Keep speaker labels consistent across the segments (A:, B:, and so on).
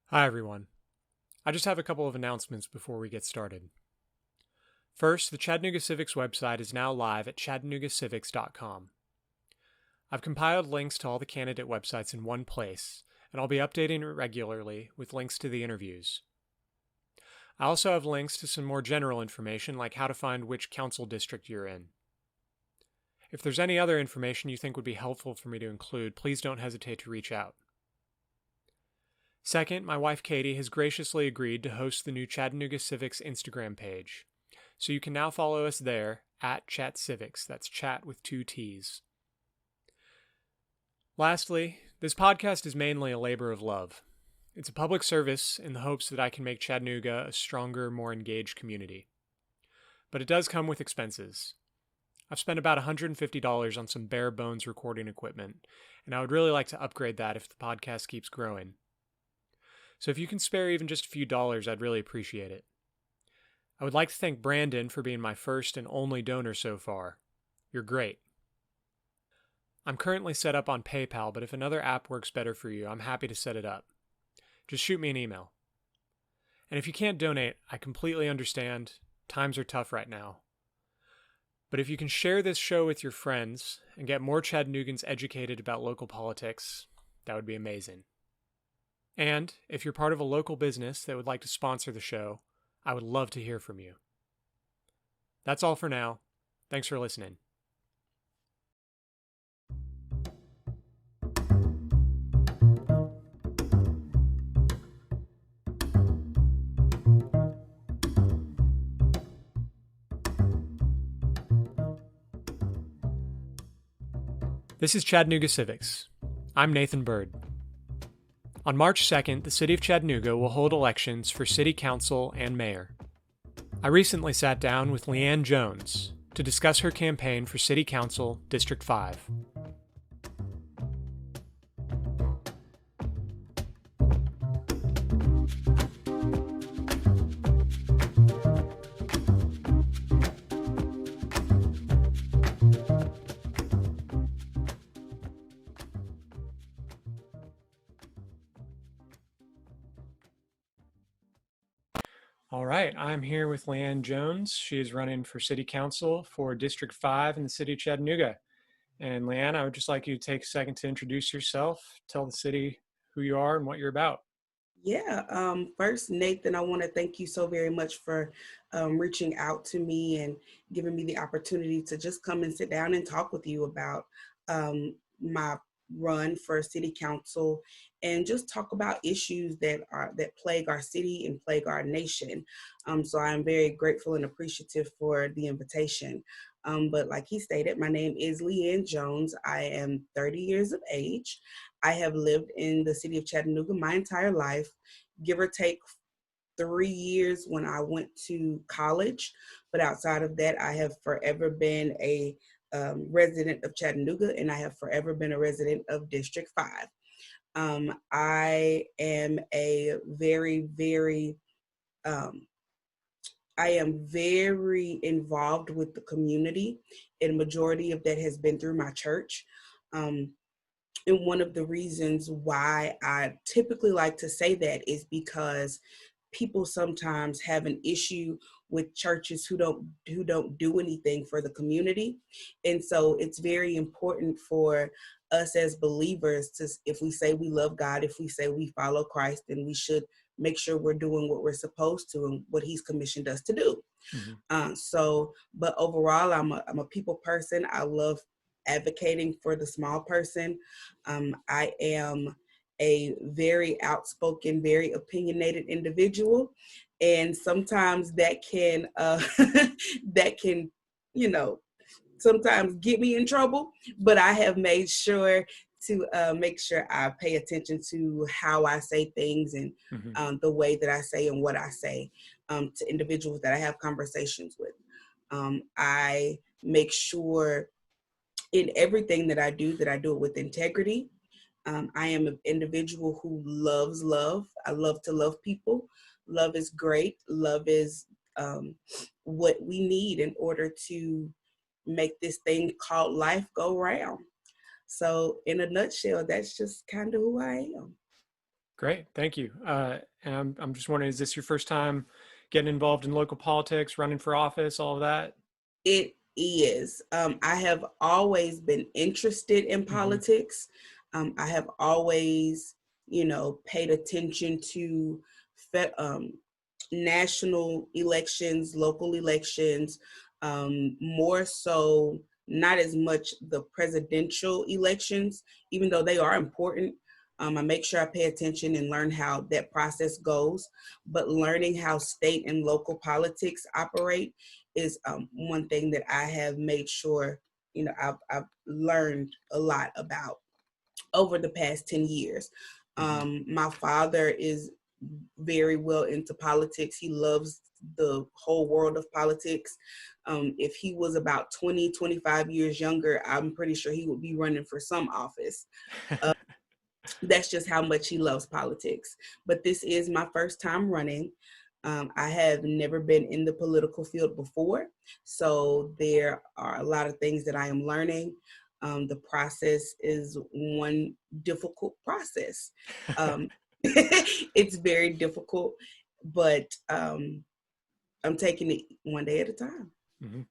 A: Hi, everyone. I just have a couple of announcements before we get started. First, the Chattanooga Civics website is now live at chattanoogacivics.com. I've compiled links to all the candidate websites in one place, and I'll be updating it regularly with links to the interviews. I also have links to some more general information, like how to find which council district you're in. If there's any other information you think would be helpful for me to include, please don't hesitate to reach out. Second, my wife Katie has graciously agreed to host the new Chattanooga Civics Instagram page. So you can now follow us there at Chat Civics. That's chat with two T's. Lastly, this podcast is mainly a labor of love. It's a public service in the hopes that I can make Chattanooga a stronger, more engaged community. But it does come with expenses. I've spent about $150 on some bare bones recording equipment, and I would really like to upgrade that if the podcast keeps growing. So if you can spare even just a few dollars, I'd really appreciate it. I would like to thank Brandon for being my first and only donor so far. You're great. I'm currently set up on PayPal, but if another app works better for you, I'm happy to set it up. Just shoot me an email. And if you can't donate, I completely understand. Times are tough right now. But if you can share this show with your friends and get more Chattanooggans educated about local politics, that would be amazing. And if you're part of a local business that would like to sponsor the show, I would love to hear from you. That's all for now. Thanks for listening. This is Chattanooga Civics. I'm Nathan Bird. On March 2nd, the City of Chattanooga will hold elections for City Council and Mayor. I recently sat down with Leanne Jones to discuss her campaign for City Council District 5. All right, I'm here with Leanne Jones. She is running for City Council for District 5 in the City of Chattanooga. And Leanne, I would just like you to take a second to introduce yourself, tell the city who you are and what you're about.
B: First, Nathan, I want to thank you so very much for reaching out to me and giving me the opportunity to just come and sit down and talk with you about my run for city council and just talk about issues that plague our city and plague our nation. So I'm very grateful and appreciative for the invitation. But like he stated, my name is Leanne Jones. I am 30 years of age. I have lived in the city of Chattanooga my entire life, give or take 3 years when I went to college. But outside of that, I have forever been a resident of Chattanooga, and I have forever been a resident of District 5. I am a very, very, um, I am very involved with the community, and majority of that has been through my church. Um, And one of the reasons why I typically like to say that is because people sometimes have an issue with churches who don't do anything for the community. And so it's very important for us as believers to, if we say we love God, if we say we follow Christ, then we should make sure we're doing what we're supposed to and what he's commissioned us to do.
A: Mhm.
B: But overall, I'm a people person. I love advocating for the small person. I am a very outspoken, very opinionated individual, and sometimes that can that can, you know, sometimes get me in trouble. But I have made sure to make sure I pay attention to how I say things and
A: Mhm.
B: the way that I say and what I say to individuals that I have conversations with. I make sure in everything that I do it with integrity. I am an individual who loves love. I love to love people. Love is great. Love is what we need in order to make this thing called life go round. So, in a nutshell, that's just kind of who I am.
A: Great, thank you. And I'm just wondering, is this your first time getting involved in local politics, running for office, all of that?
B: It is. I have always been interested in
A: Hmm.
B: politics. I have always, paid attention to fe- um, national elections, local elections, more so, not as much the presidential elections, even though they are important. I make sure I pay attention and learn how that process goes, but learning how state and local politics operate is one thing that I have made sure, I've learned a lot about over the past 10 years.
A: Hmm.
B: My father is very well into politics. He loves the whole world of politics. If he was about 20, 25 years younger, I'm pretty sure he would be running for some office. That's just how much he loves politics. But this is my first time running. I have never been in the political field before, so there are a lot of things that I am learning. The process is one difficult process. Um, it's very difficult, but I'm taking it one day at a time.
A: Hmm.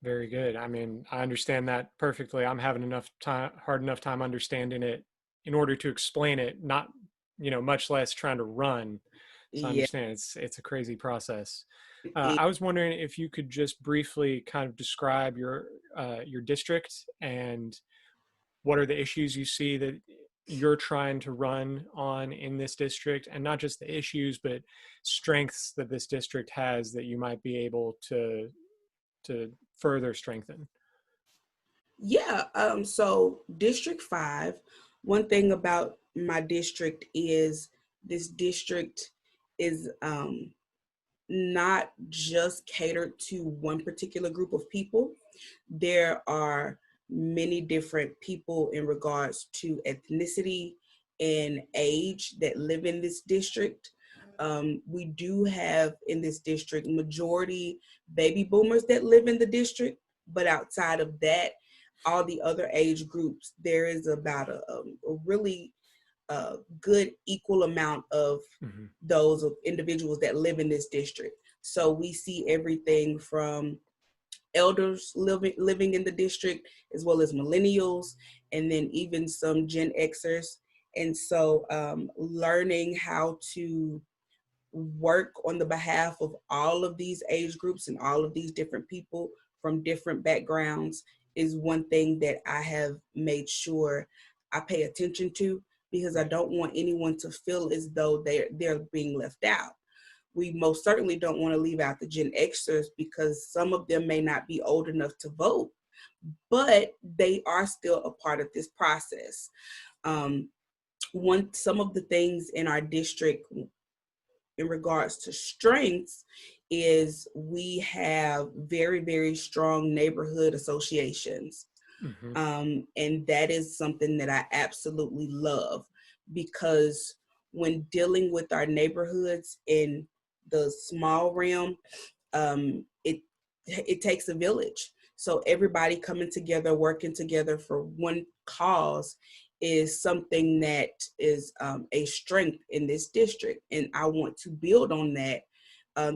A: Very good. I mean, I understand that perfectly. I'm having hard enough time understanding it in order to explain it, not, much less trying to run. So I
B: Yeah.
A: understand it's a crazy process.
B: It,
A: I was wondering if you could just briefly kind of describe your district and what are the issues you see that you're trying to run on in this district, and not just the issues, but strengths that this district has that you might be able to further strengthen.
B: Yeah, so District 5, one thing about my district is this district is not just catered to one particular group of people. There are many different people in regards to ethnicity and age that live in this district. We do have in this district majority baby boomers that live in the district, but outside of that, all the other age groups, there is about a really good equal amount of
A: Hmm.
B: those of individuals that live in this district. So we see everything from elders living in the district, as well as millennials, and then even some Gen Xers. And so learning how to work on the behalf of all of these age groups and all of these different people from different backgrounds is one thing that I have made sure I pay attention to, because I
A: Right.
B: don't want anyone to feel as though they're being left out. We most certainly don't want to leave out the Gen Xers, because some of them may not be old enough to vote, but they are still a part of this process. Um, some of the things in our district in regards to strengths is we have very, very strong neighborhood associations.
A: Hmm.
B: And that is something that I absolutely love, because when dealing with our neighborhoods in the small realm, it takes a village. So everybody coming together, working together for one cause is something that is a strength in this district, and I want to build on that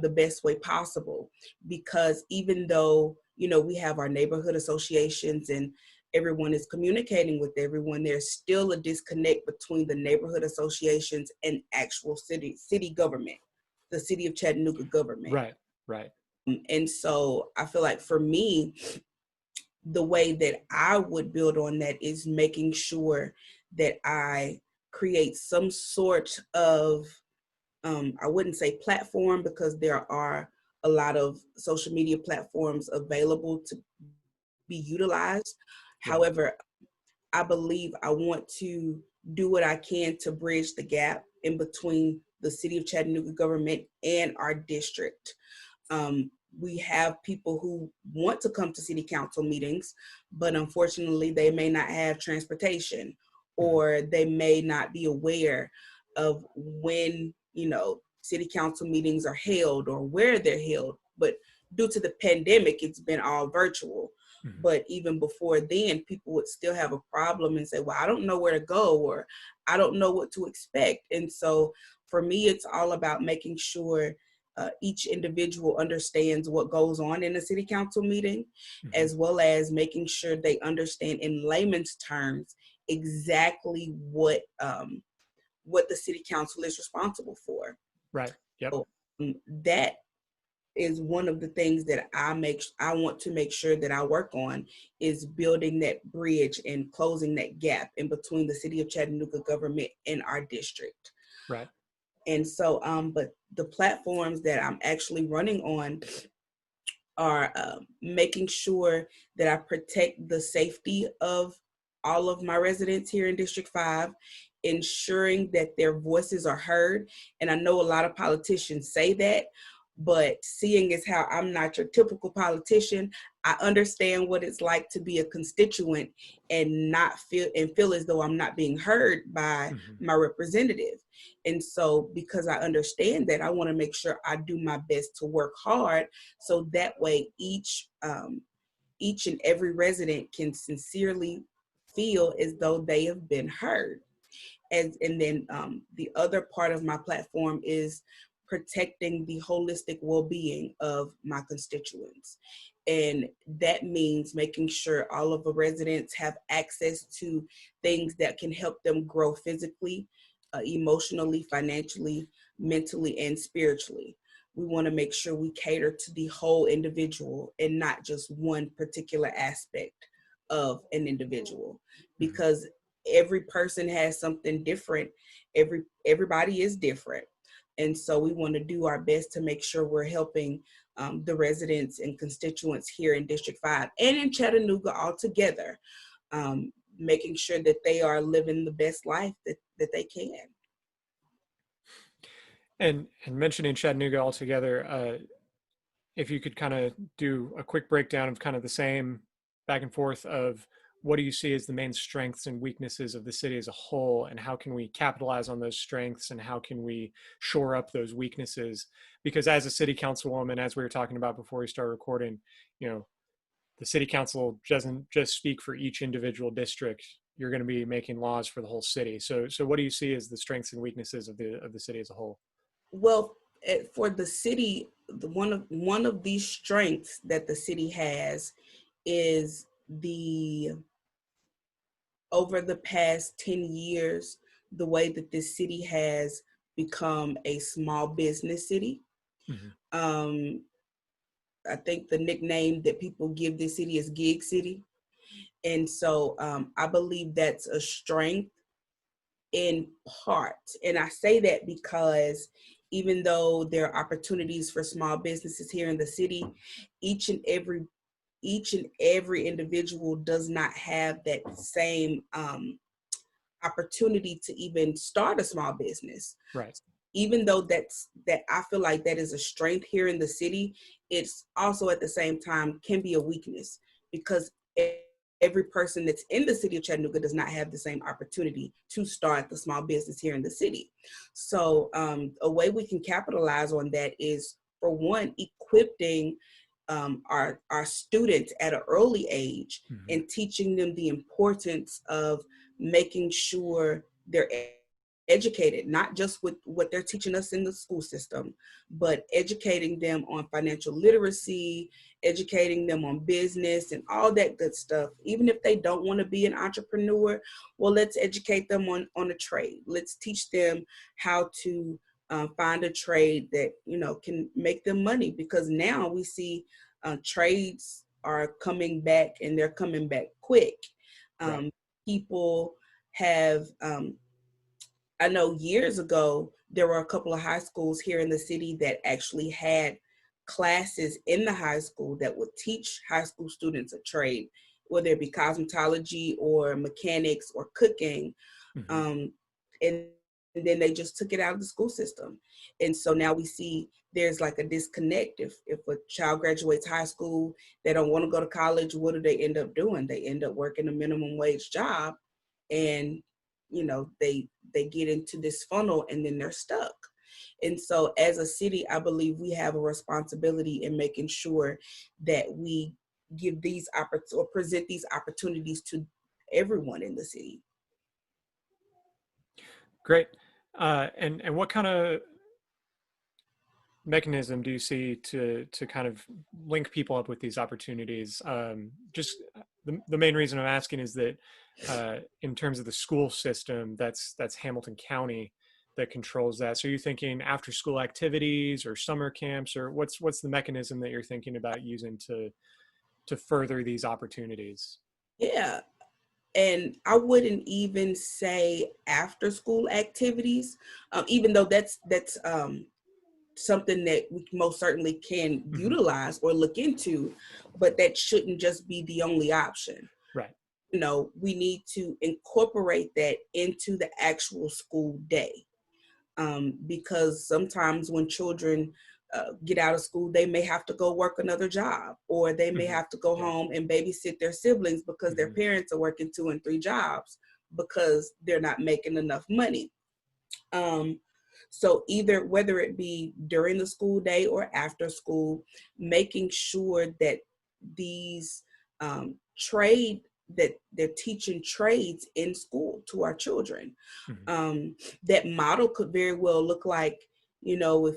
B: the best way possible. Because even though we have our neighborhood associations and everyone is communicating with everyone, there's still a disconnect between the neighborhood associations and actual city government, the city of Chattanooga government.
A: Right. Right.
B: And so I feel like for me, the way that I would build on that is making sure that I create some sort of, I wouldn't say platform, because there are a lot of social media platforms available to be utilized.
A: Right.
B: However, I believe I want to do what I can to bridge the gap in between the city of Chattanooga government and our district. We have people who want to come to city council meetings, but unfortunately, they may not have transportation,
A: Hmm.
B: or they may not be aware of when, city council meetings are held or where they're held. But due to the pandemic, it's been all virtual.
A: Mhm.
B: But even before then, people would still have a problem and say, well, I don't know where to go, or I don't know what to expect. And so for me, it's all about making sure each individual understands what goes on in a city council meeting,
A: Mhm.
B: as well as making sure they understand in layman's terms exactly what the city council is responsible for.
A: Right. Yep.
B: So, that is one of the things that I want to make sure that I work on, is building that bridge and closing that gap in between the city of Chattanooga government and our district.
A: Right.
B: And so, but the platforms that I'm actually running on are making sure that I protect the safety of all of my residents here in District 5, ensuring that their voices are heard. And I know a lot of politicians say that, but seeing as how I'm not your typical politician, I understand what it's like to be a constituent and not feel as though I'm not being heard by
A: Mhm.
B: my representative. And so because I understand that, I want to make sure I do my best to work hard, so that way each and every resident can sincerely feel as though they have been heard. And then the other part of my platform is protecting the holistic well-being of my constituents. And that means making sure all of the residents have access to things that can help them grow physically, emotionally, financially, mentally, and spiritually. We want to make sure we cater to the whole individual and not just one particular aspect of an individual,
A: Mhm.
B: because every person has something different. Everybody is different. And so we want to do our best to make sure we're helping the residents and constituents here in District 5 and in Chattanooga altogether, making sure that they are living the best life that they can.
A: And mentioning Chattanooga altogether, if you could kind of do a quick breakdown of kind of the same back and forth of what do you see as the main strengths and weaknesses of the city as a whole, and how can we capitalize on those strengths, and how can we shore up those weaknesses? Because as a city councilwoman, as we were talking about before we started recording, you know, the city council doesn't just speak for each individual district. You're going to be making laws for the whole city. So what do you see as the strengths and weaknesses of the city as a whole?
B: Well, for the city, one of these strengths that the city has is the over the past 10 years, the way that this city has become a small business city.
A: Mhm.
B: Um, I think the nickname that people give this city is Gig City. And so I believe that's a strength in part. And I say that because even though there are opportunities for small businesses here in the city, each and every each and every individual does not have that same opportunity to even start a small business.
A: Right.
B: Even though that I feel like that is a strength here in the city, it's also at the same time can be a weakness, because every person that's in the city of Chattanooga does not have the same opportunity to start the small business here in the city. So a way we can capitalize on that is, for one, equipping our students at an early age
A: Mhm.
B: and teaching them the importance of making sure they're educated, not just with what they're teaching us in the school system, but educating them on financial literacy, educating them on business and all that good stuff. Even if they don't want to be an entrepreneur, well, let's educate them on a trade. Let's teach them how to find a trade that, can make them money, because now we see trades are coming back, and they're coming back quick.
A: Right.
B: People have I know years ago, there were a couple of high schools here in the city that actually had classes in the high school that would teach high school students a trade, whether it be cosmetology or mechanics or cooking.
A: Mhm.
B: Um, and, and then they just took it out of the school system. And so now we see there's like a disconnect. If a child graduates high school, they don't want to go to college, what do they end up doing? They end up working a minimum wage job, and they get into this funnel, and then they're stuck. And so as a city, I believe we have a responsibility in making sure that we give these or present these opportunities to everyone in the city.
A: Great. And what kind of mechanism do you see to kind of link people up with these opportunities? Just the main reason I'm asking is that in terms of the school system, that's Hamilton County that controls that. So are you thinking after school activities or summer camps, or what's the mechanism that you're thinking about using to further these opportunities?
B: Yeah. And I wouldn't even say after school activities, even though that's something that we most certainly can
A: Mm-hmm.
B: utilize or look into, but that shouldn't just be the only option.
A: Right.
B: We need to incorporate that into the actual school day. Because sometimes when children get out of school, they may have to go work another job, or they may
A: Mm-hmm.
B: have to go
A: Yeah.
B: home and babysit their siblings because their
A: Mm-hmm.
B: parents are working 2 and 3 jobs because they're not making enough money. So either whether it be during the school day or after school, making sure that these trade that they're teaching trades in school to our children.
A: Mm-hmm.
B: That model could very well look like, if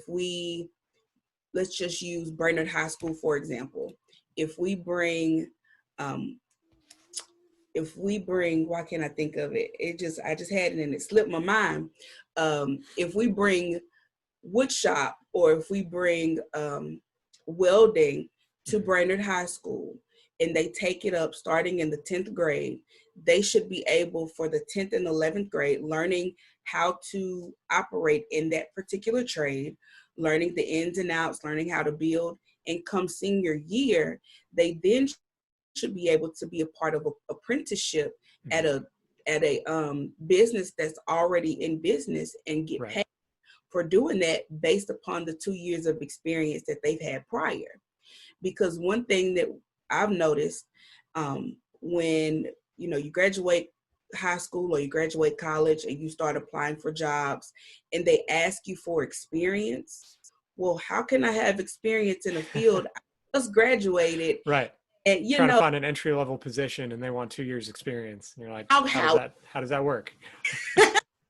B: let's just use Brainerd High School, for example. If we bring, um, why can't I think of it? I just had it and it slipped my mind. If we bring wood shop, or if we bring welding to
A: Mm-hmm.
B: Brainerd High School, and they take it up starting in the 10th grade, they should be able, for the 10th and 11th grade, learning how to operate in that particular trade, learning the ins and outs, learning how to build. And come senior year, they then should be able to be a part of an apprenticeship
A: Mm-hmm.
B: at a business that's already in business, and get
A: Right.
B: paid for doing that based upon the 2 years of experience that they've had prior. Because one thing that I've noticed, when you graduate high school or you graduate college and you start applying for jobs and they ask you for experience, well, how can I have experience in a field I just graduated?
A: Right.
B: And
A: Trying to find an entry level position and they want 2 years experience. And you're like,
B: how
A: how does that work?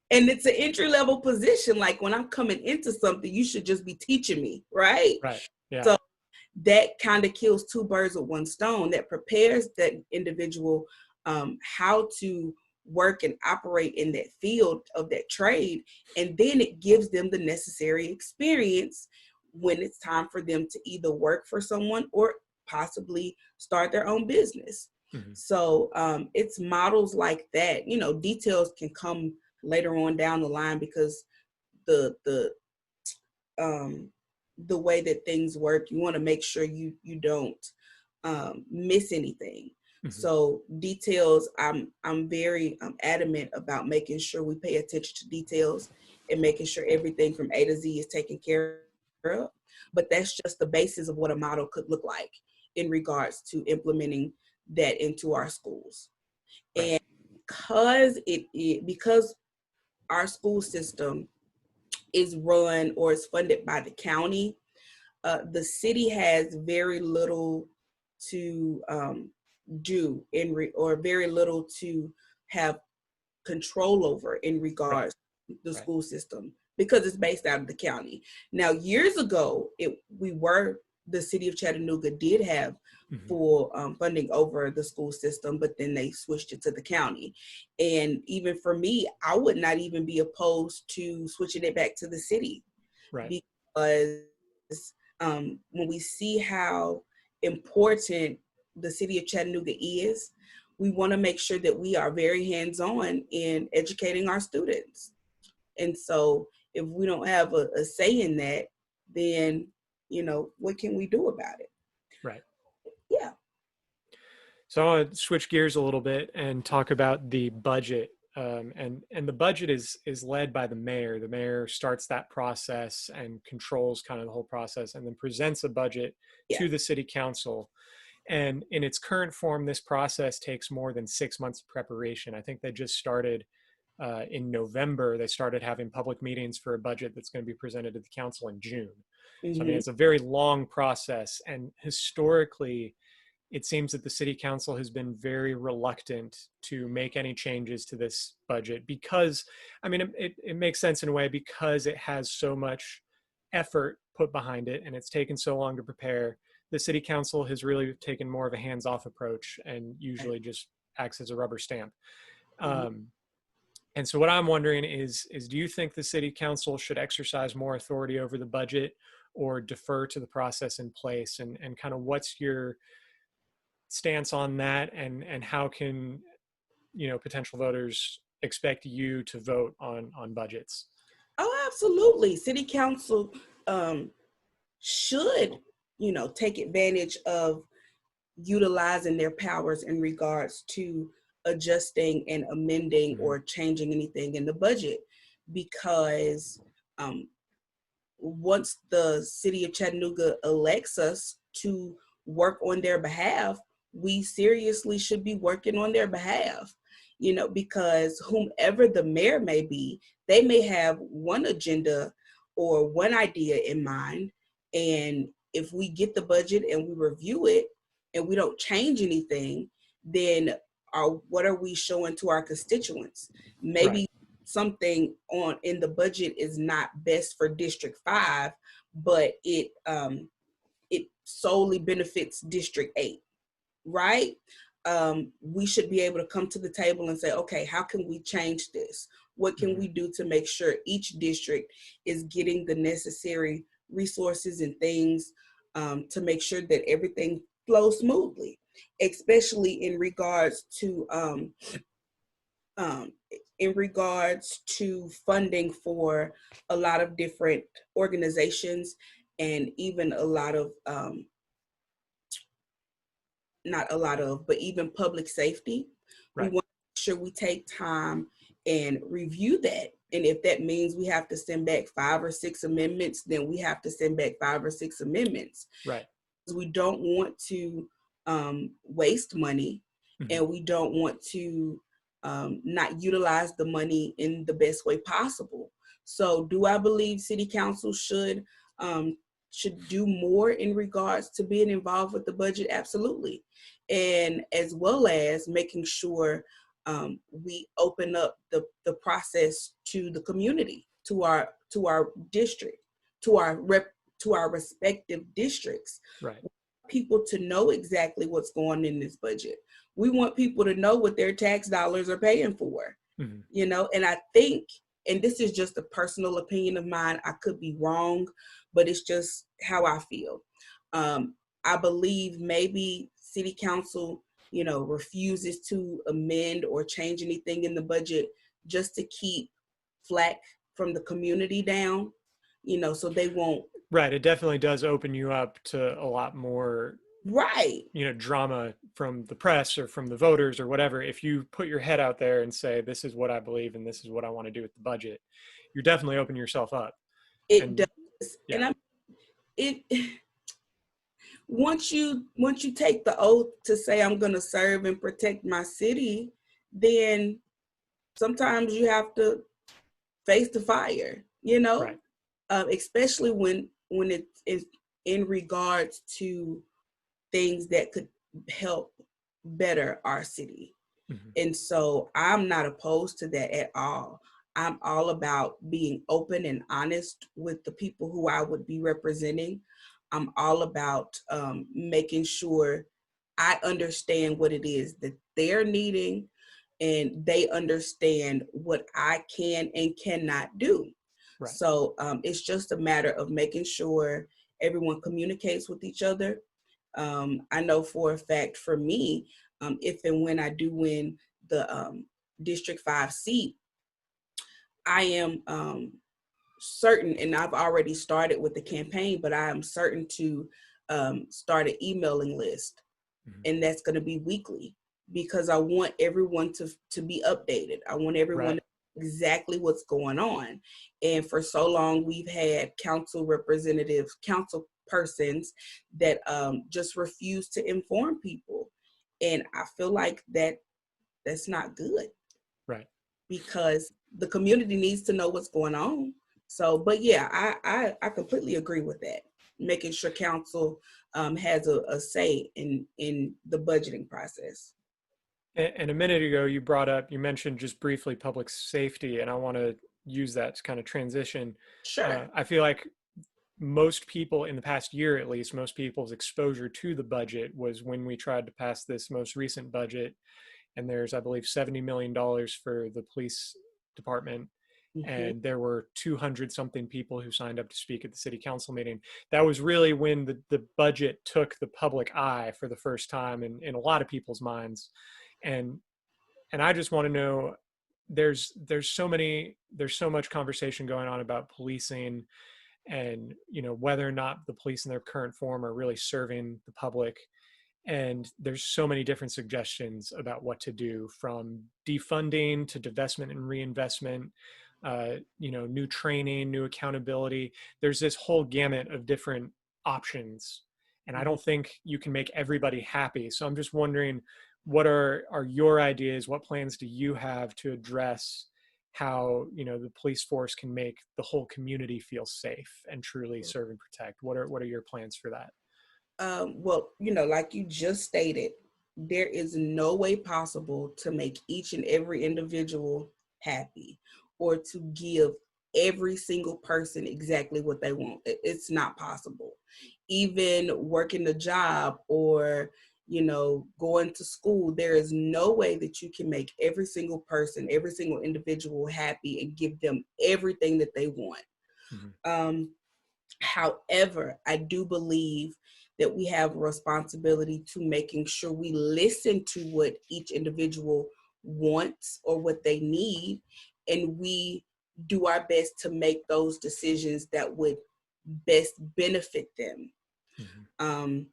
B: and it's an entry level position. Like, when I'm coming into something, you should just be teaching me, right?
A: Right. Yeah.
B: So that kind of kills two birds with one stone. That prepares that individual how to work and operate in that field of that trade, and then it gives them the necessary experience when it's time for them to either work for someone or possibly start their own business.
A: Mm-hmm.
B: So it's models like that. Details can come later on down the line, because the the um, the way that things work, you want to make sure you don't miss anything.
A: Mm-hmm.
B: So details, I'm very adamant about making sure we pay attention to details and making sure everything from A to Z is taken care of. But that's just the basis of what a model could look like in regards to implementing that into our schools.
A: Right.
B: And because our school system is run or is funded by the county, the city has very little to do or very little to have control over in
A: Right.
B: regards to the
A: Right.
B: school system, because it's based out of the county. Now, years ago, the city of Chattanooga did have
A: Mm-hmm.
B: full funding over the school system, but then they switched it to the county. And even for me, I would not even be opposed to switching it back to the city,
A: Right.
B: because when we see how important the city of Chattanooga is, we want to make sure that we are very hands-on in educating our students. And so if we don't have a say in that, then, what can we do about it?
A: Right.
B: Yeah.
A: So I want to switch gears a little bit and talk about the budget. And the budget is led by the mayor. The mayor starts that process and controls kind of the whole process, and then presents a budget
B: Yeah.
A: to the city council. And in its current form, this process takes more than 6 months of preparation. I think they just started in November. They started having public meetings for a budget that's going to be presented to the council in June. So I mean,
B: Mm-hmm.
A: it's a very long process, and historically, it seems that the city council has been very reluctant to make any changes to this budget because, I mean, it makes sense in a way because it has so much effort put behind it and it's taken so long to prepare. The city council has really taken more of a hands-off approach and usually just acts as a rubber stamp.
B: Mhm.
A: Um, and so what I'm wondering is do you think the city council should exercise more authority over the budget or defer to the process in place? And kind of what's your stance on that, and how can, potential voters expect you to vote on budgets?
B: Oh, absolutely. City council um, should, take advantage of utilizing their powers in regards to adjusting and amending
A: Mm-hmm.
B: or changing anything in the budget because um, once the city of Chattanooga elects us to work on their behalf, we seriously should be working on their behalf, because whomever the mayor may be, they may have one agenda or one idea in mind. And if we get the budget and we review it and we don't change anything, then what are we showing to our constituents?
A: Right.
B: Maybe something on in the budget is not best for District 5, but it solely benefits District 8, right? We should be able to come to the table and say, okay, how can we change this? What can
A: Mm-hmm.
B: we do to make sure each district is getting the necessary resources and things to make sure that everything flows smoothly, especially um, in regards to funding for a lot of different organizations and even a lot of not a lot of, but even public safety. We
A: Right.
B: want to make sure we take time and review that. And if that means we have to send back 5 or 6 amendments, then we have to send back 5 or 6 amendments.
A: Right.
B: We don't want to waste money,
A: Mm-hmm.
B: and we don't want to not utilize the money in the best way possible. So, do I believe City Council um, should do more in regards to being involved with the budget? Absolutely, and as well as making sure we open up the process to the community, to our district, to our rep, to our respective districts.
A: Right.
B: People to know exactly what's going in this budget. We want people to know what their tax dollars are paying for,
A: Mm-hmm.
B: and I think, and this is just a personal opinion of mine, I could be wrong, but it's just how I feel. Um, I believe maybe city council, refuses to amend or change anything in the budget just to keep flack from the community down, so they won't.
A: Right. It definitely does open you up to a lot more,
B: Right.
A: drama from the press or from the voters or whatever. If you put your head out there and say, this is what I believe and this is what I want to do with the budget, you're definitely opening yourself up.
B: It
A: And
B: does.
A: yeah.
B: And it once you take the oath to say I'm going to serve and protect my city, then sometimes you have to face the fire,
A: Right.
B: especially when it is in regards to things that could help better our city.
A: Mm-hmm.
B: And so I'm not opposed to that at all. I'm all about being open and honest with the people who I would be representing. I'm all about making sure I understand what it is that they're needing and they understand what I can and cannot do.
A: Right.
B: So it's just a matter of making sure everyone communicates with each other. I know for a fact for me, if and when I do win the District 5 seat, I am certain, and I've already started with the campaign, but I am certain to start an emailing list,
A: Mm-hmm.
B: and that's going to be weekly because I want everyone to be updated. I want everyone
A: Right.
B: to know exactly what's going on. And for so long, we've had council representatives, council persons that just refuse to inform people, and I feel like that's not good
A: Right.
B: because the community needs to know what's going on. So, but yeah, I completely agree with that. making sure council has a say in the budgeting process.
A: And a minute ago, you mentioned just briefly public safety, and I want to use that to kind of transition.
B: Sure.
A: I feel like most people in the past year, at least, most people's exposure to the budget was when we tried to pass this most recent budget. And there's, I believe, $70 million for the police department.
B: Mm-hmm.
A: And there were 200 something people who signed up to speak at the city council meeting. That was really when the budget took the public eye for the first time in a lot of people's minds. And I just want to know, there's so much conversation going on about policing, and whether or not the police in their current form are really serving the public. And there's so many different suggestions about what to do, from defunding to divestment and reinvestment, new training, new accountability. There's this whole gamut of different options, and I
B: Mm-hmm.
A: don't think you can make everybody happy. So I'm just wondering, what are your ideas? What plans do you have to address how the police force can make the whole community feel safe and truly serve and protect? What are your plans for that?
B: Well, like you just stated, there is no way possible to make each and every individual happy or to give every single person exactly what they want. It's not possible. Even working a job or, going to school, there is no way that you can make every single person, every single individual happy and give them everything that they want.
A: Mm-hmm.
B: However, I do believe that we have a responsibility to making sure we listen to what each individual wants or what they need, and we do our best to make those decisions that would best benefit them.
A: Mm-hmm.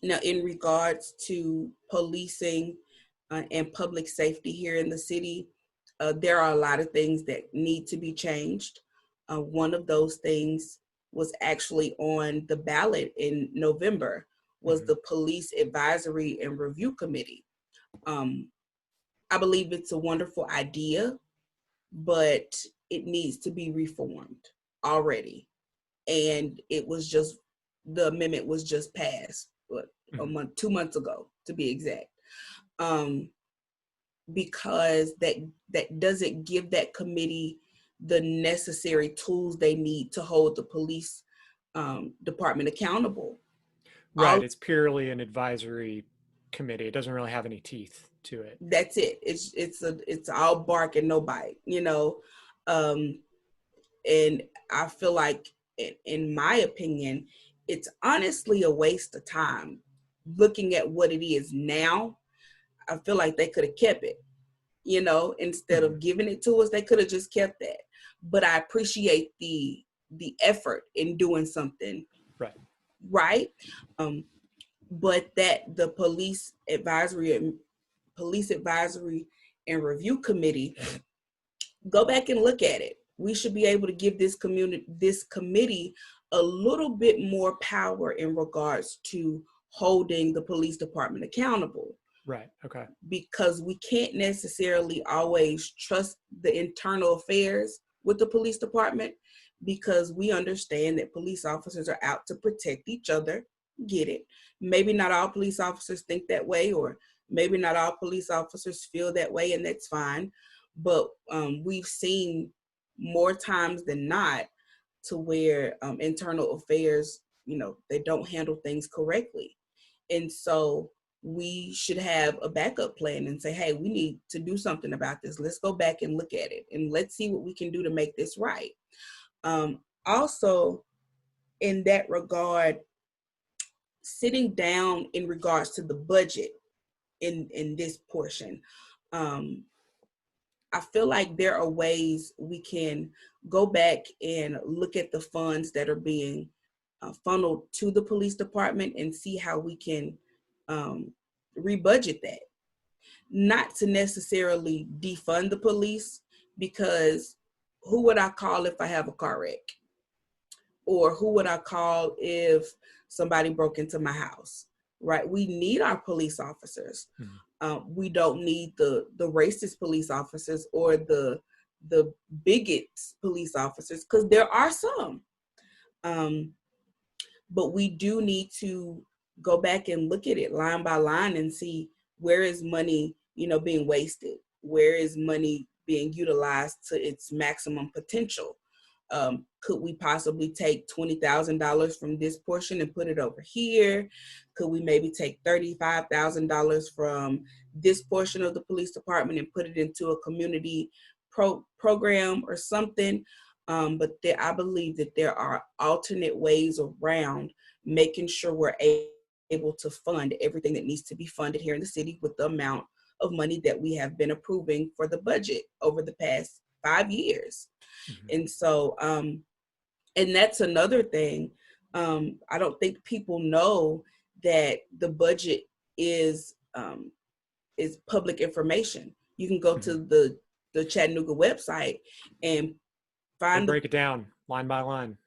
B: Now, in regards to policing and public safety here in the city, there are a lot of things that need to be changed. One of those things was actually on the ballot in November, was
A: Mm-hmm.
B: the Police Advisory and Review Committee. I believe it's a wonderful idea, but it needs to be reformed already. And the amendment was just passed, a
A: Mm-hmm.
B: month, 2 months ago, to be exact. Because that doesn't give that committee the necessary tools they need to hold the police department accountable.
A: Right.
B: All
A: It's purely an advisory committee. It doesn't really have any teeth to it.
B: That's it. It's all bark and no bite, um, and I feel like, in my opinion, it's honestly a waste of time. Looking at what it is now, I feel like they could have kept it. Instead
A: Mm-hmm.
B: of giving it to us, they could have just kept that. But I appreciate the effort in doing something
A: Right.
B: right. But that the police advisory and review committee, go back and look at it. We should be able to give this committee a little bit more power in regards to holding the police department accountable,
A: Right. Okay.
B: because we can't necessarily always trust the internal affairs with the police department, because we understand that police officers are out to protect each other. Get it? Maybe not all police officers think that way, or maybe not all police officers feel that way, and that's fine. But we've seen more times than not to where internal affairs, they don't handle things correctly. And so we should have a backup plan and say, hey, we need to do something about this. Let's go back and look at it, and let's see what we can do to make this right. Also, in that regard, sitting down in regards to the budget in this portion, I feel like there are ways we can go back and look at the funds that are being funneled to the police department and see how we can rebudget that. Not to necessarily defund the police, because who would I call if I have a car wreck? Or who would I call if somebody broke into my house? Right? We need our police officers.
A: Mm-hmm.
B: We don't need the racist police officers or the bigots police officers, because there are some. Um, but we do need to go back and look at it line by line and see where is money, being wasted, where is money being utilized to its maximum potential. Could we possibly take $20,000 from this portion and put it over here? Could we maybe take $35,000 from this portion of the police department and put it into a community program or something? But I believe that there are alternate ways around making sure we're able to fund everything that needs to be funded here in the city with the amount of money that we have been approving for the budget over the past 5 years.
A: Mm-hmm.
B: And so, and that's another thing. I don't think people know that the budget is public information. You can go to the Chattanooga website and
A: They
B: find
A: break it down line by line.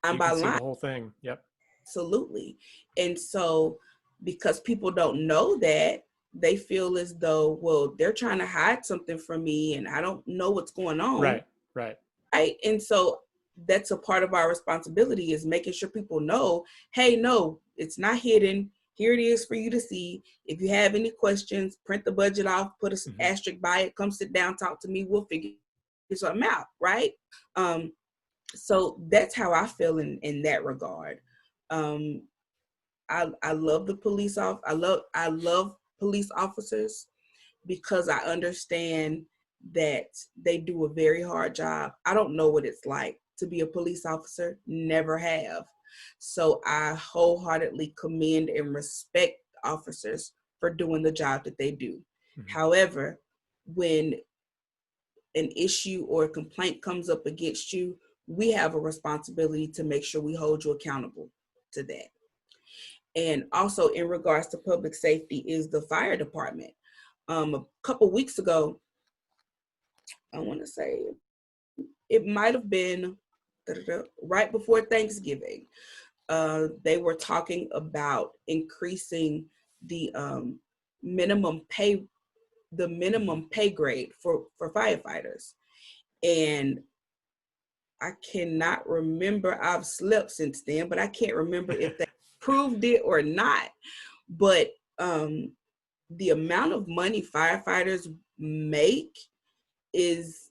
B: line
A: You
B: by
A: can see
B: line.
A: the whole thing. Yep.
B: Absolutely. And so, because people don't know that, they feel as though, well, they're trying to hide something from me and I don't know what's going on.
A: Right. Right.
B: Right. And so that's a part of our responsibility, is making sure people know, hey, no, it's not hidden. Here it is for you to see. If you have any questions, print the budget off, put an asterisk by it, come sit down, talk to me. We'll figure something out. Right. So that's how I feel in that regard. I love the police I love police officers, because I understand that they do a very hard job. I don't know what it's like to be a police officer, never have. So I wholeheartedly commend and respect officers for doing the job that they do. However, when an issue or a complaint comes up against you, we have a responsibility to make sure we hold you accountable to that. And also, in regards to public safety, is the fire department. A couple weeks ago, I want to say it might have been right before Thanksgiving, they were talking about increasing the minimum pay grade for firefighters. And I cannot remember, I've slept since then, but I can't remember if they proved it or not. But the amount of money firefighters make is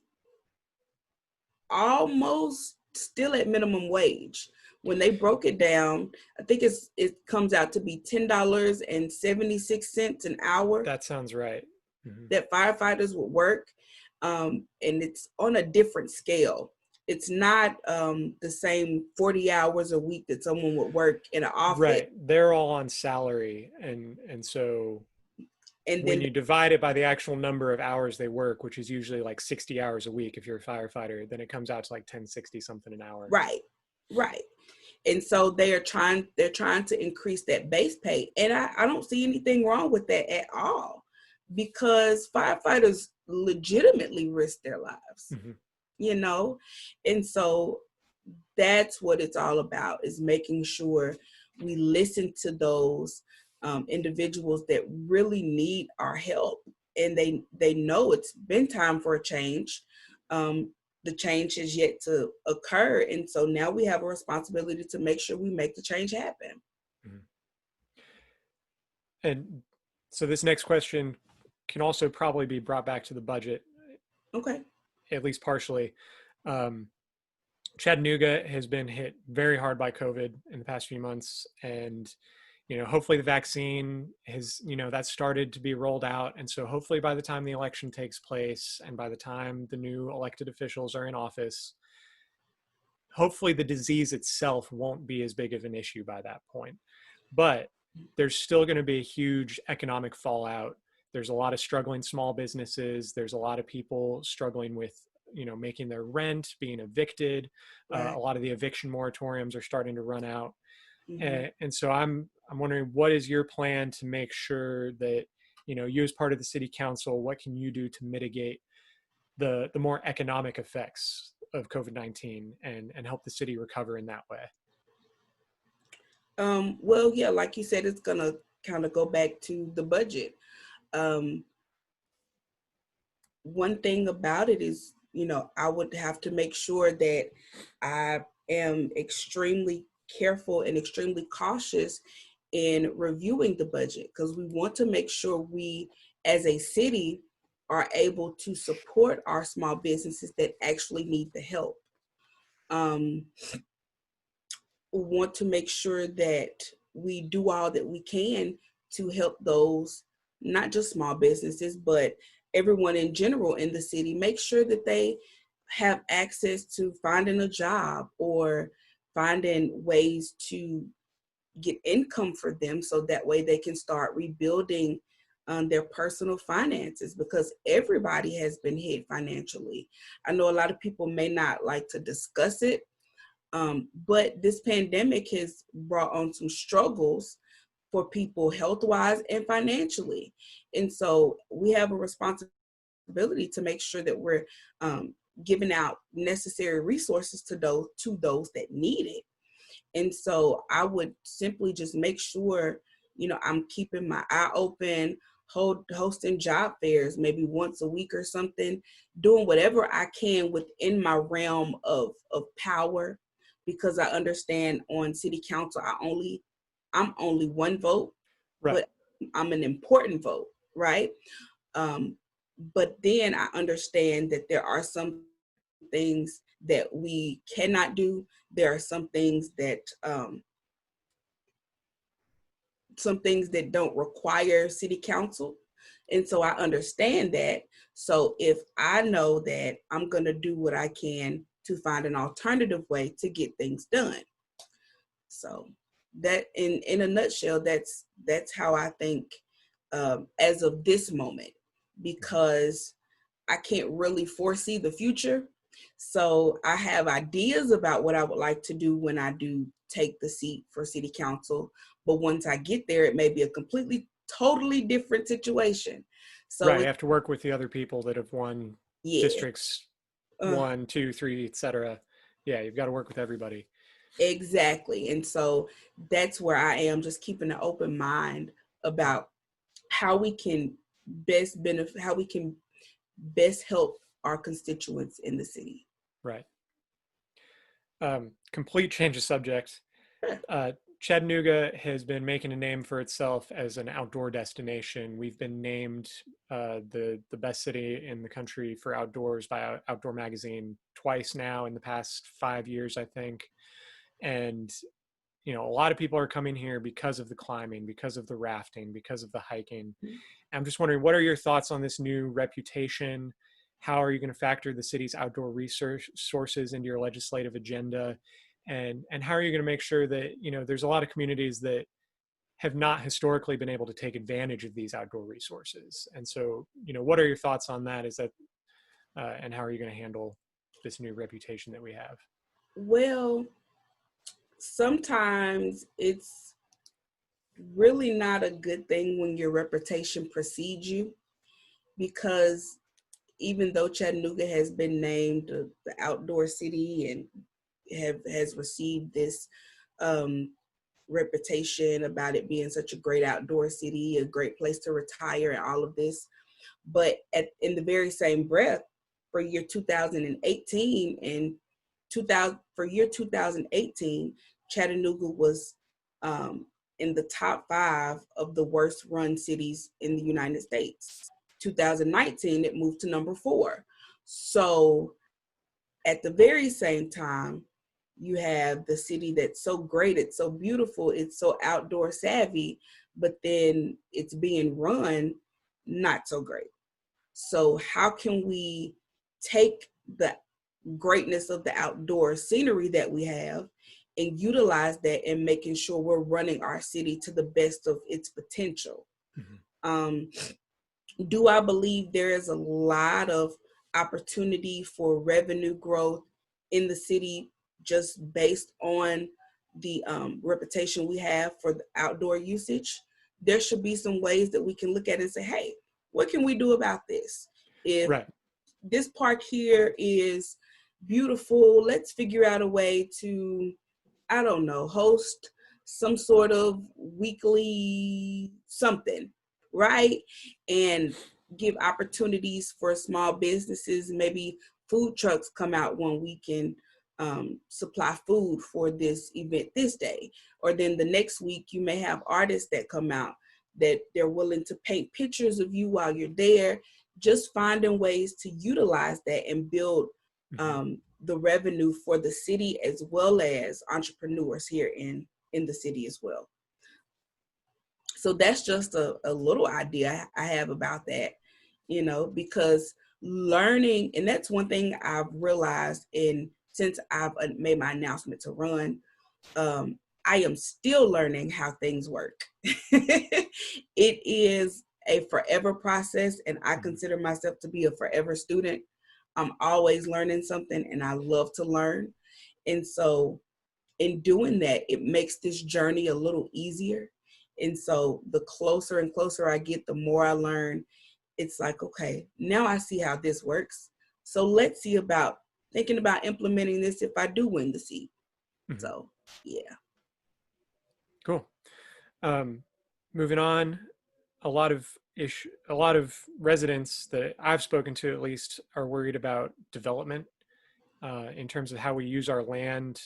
B: almost still at minimum wage. When they broke it down, I think it comes out to be $10.76 an hour.
A: That sounds right.
B: That firefighters would work, and it's on a different scale. It's not the same 40 hours a week that someone would work in an office.
A: Right. They're all on salary. And so when
B: then
A: you divide it by the actual number of hours they work, which is usually like 60 hours a week if you're a firefighter, then it comes out to like 1060 something an hour.
B: Right. And so they're trying to increase that base pay. And I don't see anything wrong with that at all, because firefighters legitimately risk their lives, And so that's what it's all about, is making sure we listen to those individuals that really need our help. And they know it's been time for a change. The change has yet to occur. And so now we have a responsibility to make sure we make the change happen.
A: And so this next question can also probably be brought back to the budget.
B: Okay.
A: At least partially. Chattanooga has been hit very hard by COVID in the past few months. And, hopefully the vaccine has, that's started to be rolled out. And so hopefully by the time the election takes place and by the time the new elected officials are in office, hopefully the disease itself won't be as big of an issue by that point. But there's still going to be a huge economic fallout. There's a lot of struggling small businesses. There's a lot of people struggling with, making their rent, being evicted.
B: Right.
A: A lot of the eviction moratoriums are starting to run out. And so I'm wondering, what is your plan to make sure that, you as part of the city council, what can you do to mitigate the more economic effects of COVID-19 and help the city recover in that way?
B: Well, yeah, like you said, it's going to kind of go back to the budget. One thing about it is, I would have to make sure that I am extremely careful and extremely cautious in reviewing the budget, because we want to make sure we, as a city, are able to support our small businesses that actually need the help. Um, we want to make sure that we do all that we can to help those, not just small businesses, but everyone in general in the city, make sure that they have access to finding a job or finding ways to get income for them, so that way they can start rebuilding their personal finances, because everybody has been hit financially. I know a lot of people may not like to discuss it, but this pandemic has brought on some struggles for people health wise and financially. And so we have a responsibility to make sure that we're giving out necessary resources to those that need it. And so I would simply just make sure, I'm keeping my eye open, hosting job fairs maybe once a week or something, doing whatever I can within my realm of power, because I understand on city council, I'm only one vote,
A: Right.
B: but I'm an important vote, right? Um, but then I understand that there are some things that we cannot do. There are some things that don't require city council. And so I understand that. So if I know that, I'm going to do what I can to find an alternative way to get things done. So that in a nutshell, that's how I think, as of this moment, because I can't really foresee the future. So I have ideas about what I would like to do when I do take the seat for city council. But once I get there, it may be a completely, totally different situation. So
A: Right. You have to work with the other people that have won
B: yeah,
A: districts
B: uh,
A: 1, 2, 3, etc. Yeah, you've got to work with everybody.
B: exactly. And so that's where I am, just keeping an open mind about how we can how we can best help our constituents in the city.
A: Right. Complete change of subject. Uh, Chattanooga has been making a name for itself as an outdoor destination. We've been named the best city in the country for outdoors by Outdoor Magazine twice now in the past 5 years, I think. And a lot of people are coming here because of the climbing, because of the rafting, because of the hiking. I'm just wondering, what are your thoughts on this new reputation? How are you going to factor the city's outdoor resources into your legislative agenda? And how are you going to make sure that, there's a lot of communities that have not historically been able to take advantage of these outdoor resources. And so, what are your thoughts on that? Is that, and how are you going to handle this new reputation that we have?
B: Well, sometimes it's really not a good thing when your reputation precedes you, because even though Chattanooga has been named the outdoor city and has received this um, reputation about it being such a great outdoor city, a great place to retire, and all of this, but in the very same breath, for year 2018 and 2000 for year 2018, Chattanooga was um, in the top 5 of the worst run cities in the United States. 2019, it moved to number 4. So at the very same time, you have the city that's so great, it's so beautiful, it's so outdoor savvy, but then it's being run not so great. So how can we take the greatness of the outdoor scenery that we have and utilize that in making sure we're running our city to the best of its potential?
A: Mm-hmm.
B: Um, do I believe there is a lot of opportunity for revenue growth in the city just based on the reputation we have for the outdoor usage? There should be some ways that we can look at it and say, hey, what can we do about this? If
A: Right.
B: this park here is beautiful, let's figure out a way to, I don't know, host some sort of weekly something, right? And give opportunities for small businesses. Maybe food trucks come out one weekend, supply food for this event this day. Or then the next week, you may have artists that come out that they're willing to paint pictures of you while you're there, just finding ways to utilize that and build the revenue for the city as well as entrepreneurs here in the city as well. So that's just a little idea I have about that, because learning, and that's one thing I've realized since I've made my announcement to run, I am still learning how things work. It is a forever process, and I consider myself to be a forever student. I'm always learning something, and I love to learn. And so in doing that, it makes this journey a little easier. And so the closer and closer I get, the more I learn. It's like, okay, now I see how this works. So let's see about thinking about implementing this if I do win the seat. So, yeah.
A: Cool. Moving on, a lot of residents that I've spoken to, at least, are worried about development in terms of how we use our land.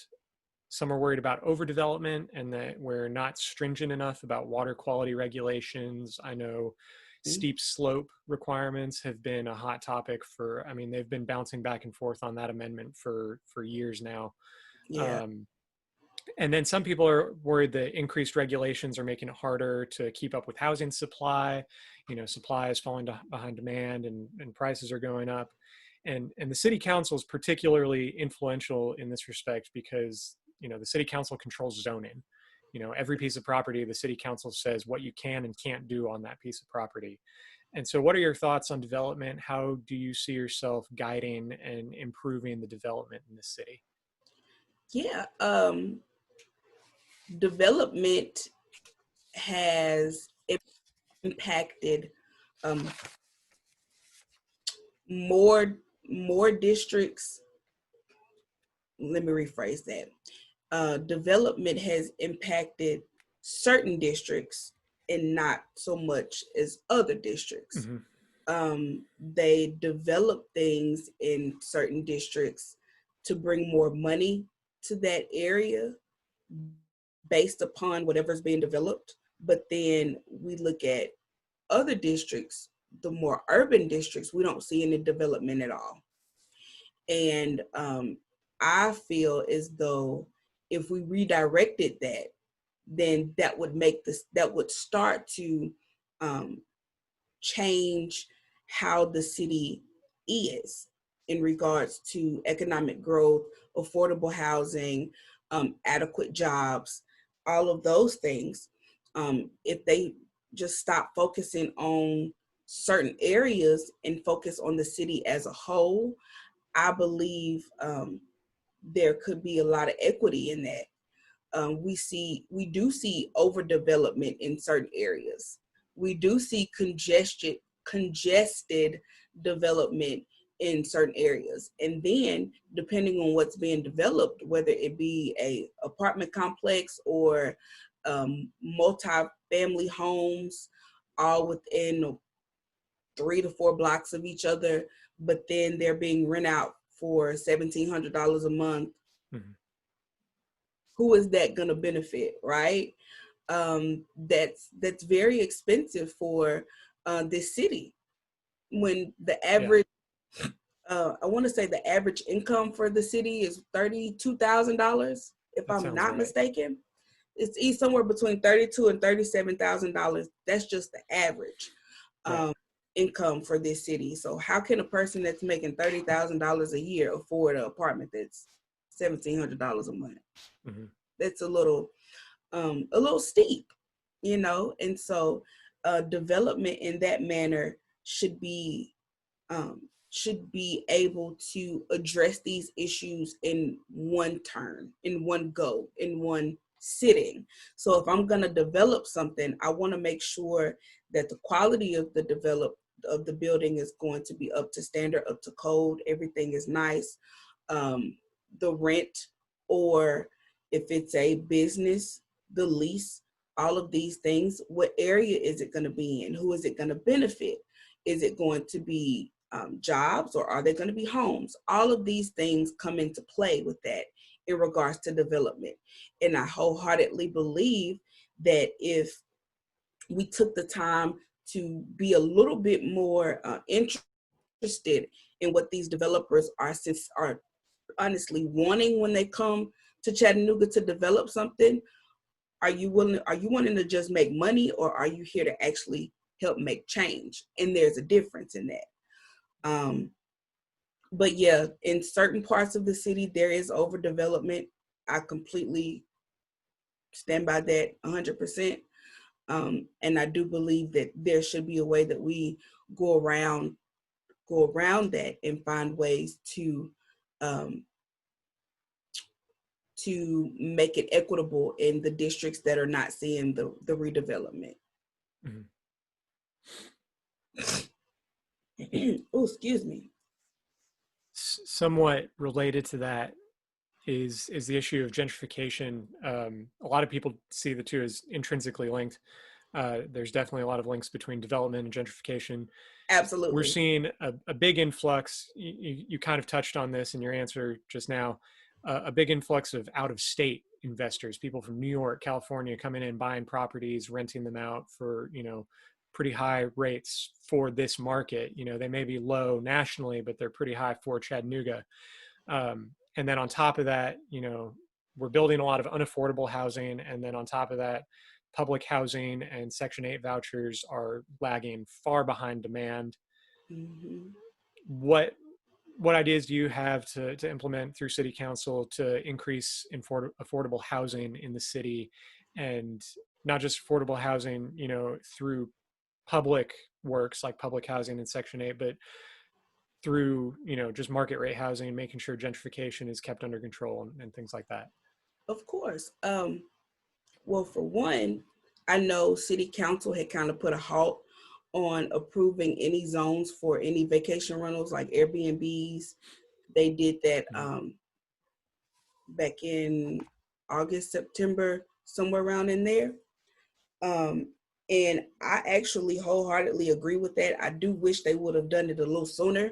A: Some are worried about overdevelopment and that we're not stringent enough about water quality regulations. I know steep slope requirements have been a hot topic they've been bouncing back and forth on that amendment for years now.
B: Yeah.
A: And then some people are worried that increased regulations are making it harder to keep up with housing supply. Supply is falling behind demand and prices are going up. And the city council is particularly influential in this respect because, the city council controls zoning. Every piece of property, the city council says what you can and can't do on that piece of property. And so what are your thoughts on development? How do you see yourself guiding and improving the development in the city?
B: Yeah. Development has impacted more districts. Let me rephrase that. Development has impacted certain districts and not so much as other districts. They develop things in certain districts to bring more money to that area based upon whatever's being developed. But then we look at other districts, the more urban districts, we don't see any development at all. And I feel as though if we redirected that, then that would start to change how the city is in regards to economic growth, affordable housing, adequate jobs, all of those things. If they just stop focusing on certain areas and focus on the city as a whole, I believe there could be a lot of equity in that. We do see overdevelopment in certain areas. We do see congested development in certain areas. And then depending on what's being developed, whether it be a apartment complex or multi-family homes, all within 3 to 4 blocks of each other, but then they're being rent out for $1,700 a month. Who is that going to benefit, right? That's very expensive for this city. When the average, I want to say the average income for the city is $32,000, if I'm not mistaken. It's somewhere between $32,000 and $37,000. That's just the average income for this city. So how can a person that's making $30,000 a year afford an apartment that's $1,700 a month? That's a little steep, and so development in that manner should be able to address these issues in one turn, in one go, in one sitting. So if I'm going to develop something, I want to make sure that the quality of the building is going to be up to standard, up to code. Everything is nice. The rent, or if it's a business, the lease, all of these things, what area is it going to be in? Who is it going to benefit? Is it going to be jobs, or are they going to be homes? All of these things come into play with that in regards to development. And I wholeheartedly believe that if we took the time to be a little bit more interested in what these developers are honestly wanting when they come to Chattanooga to develop something. Are you wanting to just make money, or are you here to actually help make change? And there's a difference in that. But yeah, in certain parts of the city, there is overdevelopment. I completely stand by that 100%. And I do believe that there should be a way that we go around that and find ways um, to make it equitable in the districts that are not seeing the redevelopment. Oh, excuse me.
A: Somewhat related to that is the issue of gentrification. A lot of people see the two as intrinsically linked. There's definitely a lot of links between development and gentrification. We're
B: Absolutely.
A: seeing a big influx. You kind of touched on this in your answer just now. A big influx of out-of-state investors, people from New York, California, coming in, buying properties, renting them out for pretty high rates for this market. They may be low nationally, but they're pretty high for Chattanooga. And then on top of that, we're building a lot of unaffordable housing, and then on top of that, public housing and Section 8 vouchers are lagging far behind demand.
B: Mm-hmm.
A: What ideas do you have to implement through city council to increase affordable housing in the city, and not just affordable housing, through public works like public housing and Section 8, but through, just market rate housing, making sure gentrification is kept under control and things like that?
B: Of course. Well, for one, I know city council had kind of put a halt on approving any zones for any vacation rentals like Airbnbs. They did that back in August, September, somewhere around in there. And I actually wholeheartedly agree with that. I do wish they would have done it a little sooner,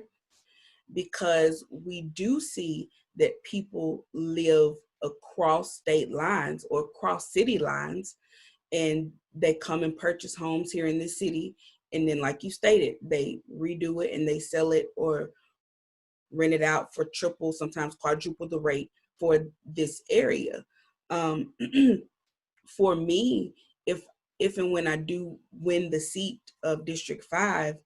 B: because we do see that people live across state lines or across city lines, and they come and purchase homes here in this city. And then, like you stated, they redo it and they sell it or rent it out for triple, sometimes quadruple the rate for this area. Um, for me, if and when I do win the seat of District 5,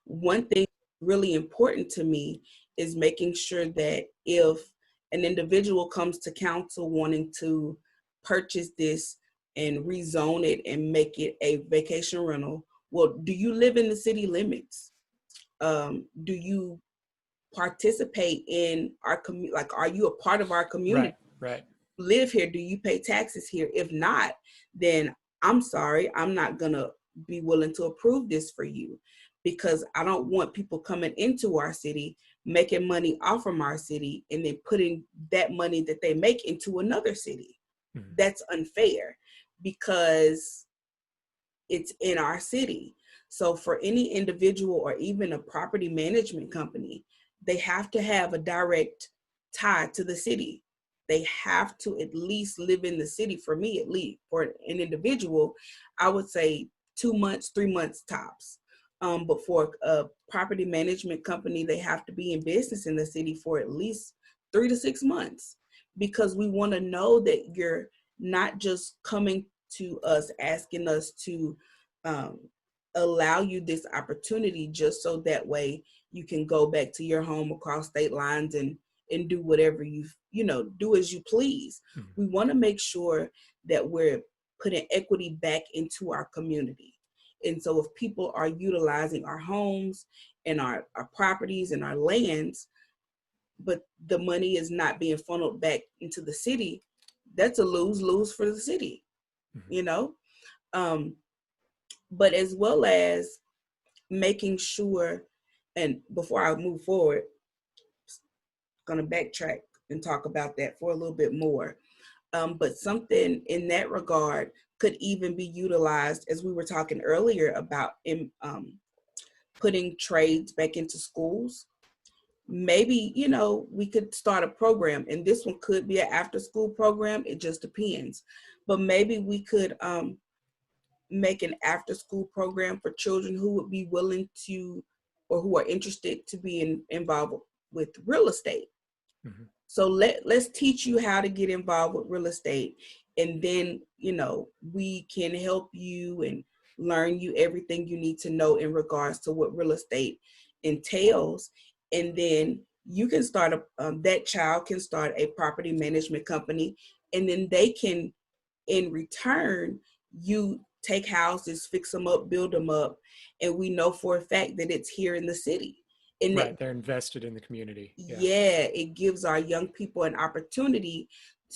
B: one thing really important to me is making sure that if an individual comes to council wanting to purchase this and rezone it and make it a vacation rental, well, do you live in the city limits? Do you participate in our community? Like, are you a part of our community?
A: Right.
B: Live here? Do you pay taxes here? If not, then I'm sorry, I'm not gonna be willing to approve this for you, because I don't want people coming into our city, making money off from our city, and then putting that money that they make into another city.
A: Mm-hmm.
B: That's unfair, because it's in our city. So for any individual or even a property management company, they have to have a direct tie to the city. They have to at least live in the city. For me, at least for an individual, I would say 2 months, 3 months tops. But for a property management company, they have to be in business in the city for at least 3 to 6 months, because we want to know that you're not just coming to us asking us to um, allow you this opportunity just so that way you can go back to your home across state lines and do whatever do as you please.
A: Mm-hmm.
B: We want to make sure that we're putting equity back into our community. And so if people are utilizing our homes and our properties and our lands, but the money is not being funneled back into the city, that's a lose-lose for the city,
A: Mm-hmm.
B: But as well as making sure, and before I move forward, I'm going to backtrack and talk about that for a little bit more. But something in that regard could even be utilized, as we were talking earlier about putting trades back into schools. Maybe, we could start a program, and this one could be an after school program. It just depends. But maybe we could make an after school program for children who would be willing to, or who are interested to be involved with real estate. Mm-hmm. So let's teach you how to get involved with real estate. And then, we can help you and learn you everything you need to know in regards to what real estate entails. And then you can start that child can start a property management company. And then they can, in return, you take houses, fix them up, build them up. And we know for a fact that it's here in the city. And
A: right, they're invested in the community.
B: Yeah, it gives our young people an opportunity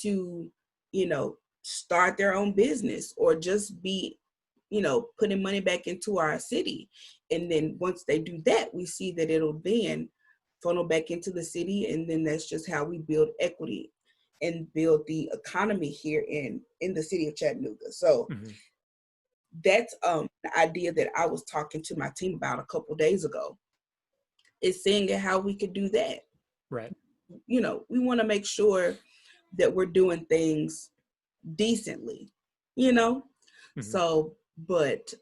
B: to, start their own business, or just be, putting money back into our city. And then once they do that, we see that it'll then funnel back into the city. And then that's just how we build equity and build the economy here in the city of Chattanooga. So that's the idea that I was talking to my team about a couple of days ago, is seeing how we could do that.
A: Right.
B: We want to make sure that we're doing things decently, So, but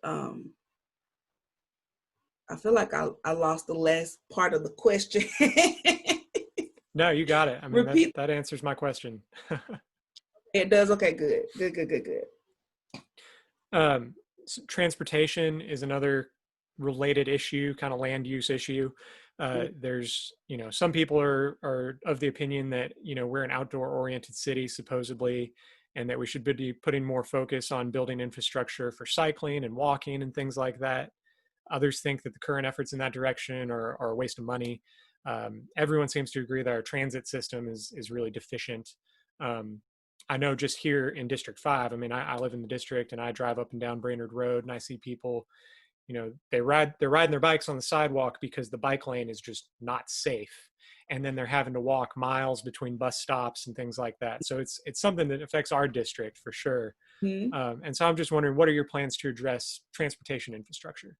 B: I feel like I lost the last part of the question.
A: No, you got it. I mean, that answers my question.
B: It does. Okay, good.
A: So transportation is another related issue, kind of land use issue. There's, some people are of the opinion that, we're an outdoor oriented city, supposedly, and that we should be putting more focus on building infrastructure for cycling and walking and things like that. Others think that the current efforts in that direction are a waste of money. Everyone seems to agree that our transit system is really deficient. I know just here in District 5, I mean, I live in the district and I drive up and down Brainerd Road, and I see people, they're riding their bikes on the sidewalk because the bike lane is just not safe. And then they're having to walk miles between bus stops and things like that. So it's something that affects our district for sure. And so I'm just wondering, what are your plans to address transportation infrastructure?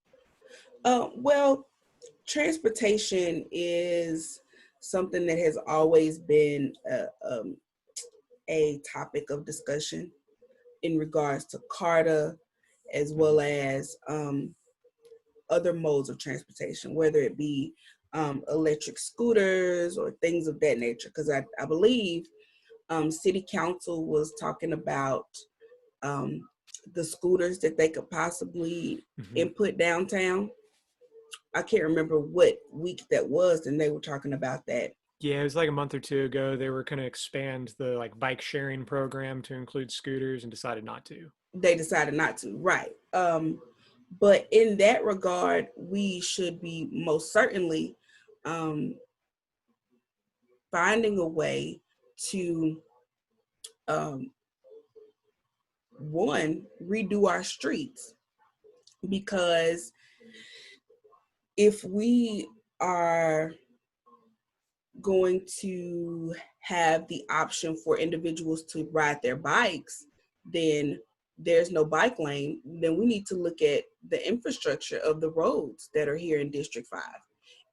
B: Well, transportation is something that has always been a topic of discussion in regards to CARTA, as well as other modes of transportation, whether it be electric scooters or things of that nature. Because I believe City Council was talking about the scooters that they could possibly input downtown. I can't remember what week that was, and they were talking about that.
A: Yeah, it was like a month or two ago. They were going to expand the bike sharing program to include scooters, and decided not to.
B: They decided not to, right? But in that regard, we should be most certainly finding a way to one, redo our streets, because if we are going to have the option for individuals to ride their bikes, then there's no bike lane. Then we need to look at the infrastructure of the roads that are here in District 5.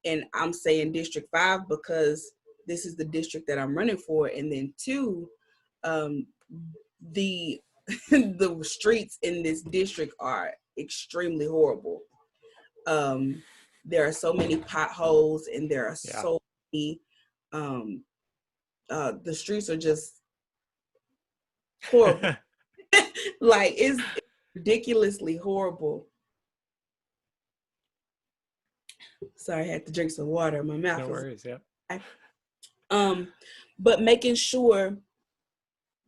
B: And I'm saying District 5 because this is the district that I'm running for. And then two, the the streets in this district are extremely horrible. There are so many potholes, and there are so many the streets are just horrible. Like, it's ridiculously horrible. Sorry, I had to drink some water. My mouth.
A: No worries. Yeah.
B: But making sure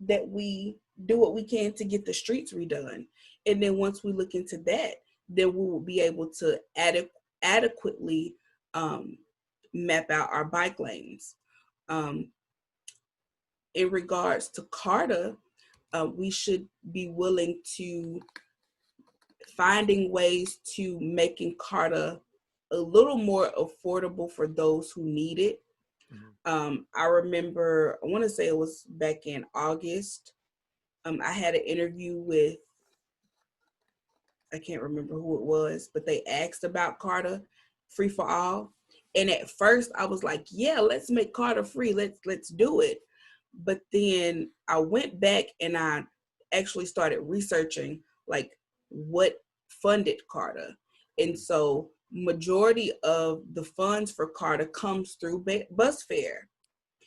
B: that we do what we can to get the streets redone, and then once we look into that, then we will be able to adequately map out our bike lanes. In regards to CARTA, we should be willing to finding ways to making CARTA a little more affordable for those who need it. I remember, I want to say it was back in August, I had an interview with, I can't remember who it was, but they asked about CARTA, free for all. And at first I was like, yeah, let's make Carter free. Let's do it. But then I went back and I actually started researching like what funded Carter. And so majority of the funds for Carter comes through bus fare.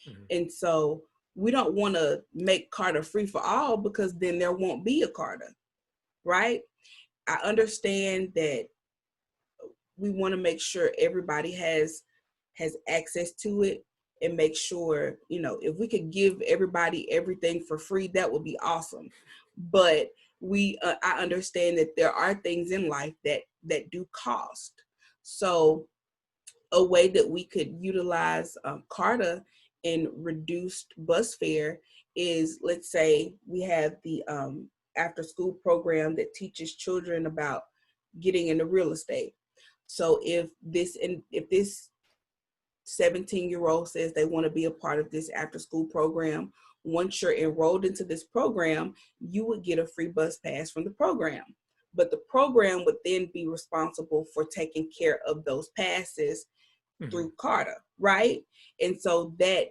A: Mm-hmm.
B: And so we don't want to make Carter free for all because then there won't be a Carter, right? I understand that we want to make sure everybody has access to it, and make sure, if we could give everybody everything for free, that would be awesome. But I understand that there are things in life that do cost. So a way that we could utilize CARTA and reduced bus fare is, let's say we have the after school program that teaches children about getting into real estate. So if this 17-year-old says they want to be a part of this after school program, once you're enrolled into this program, you would get a free bus pass from the program. But the program would then be responsible for taking care of those passes through CARTA, right? And so that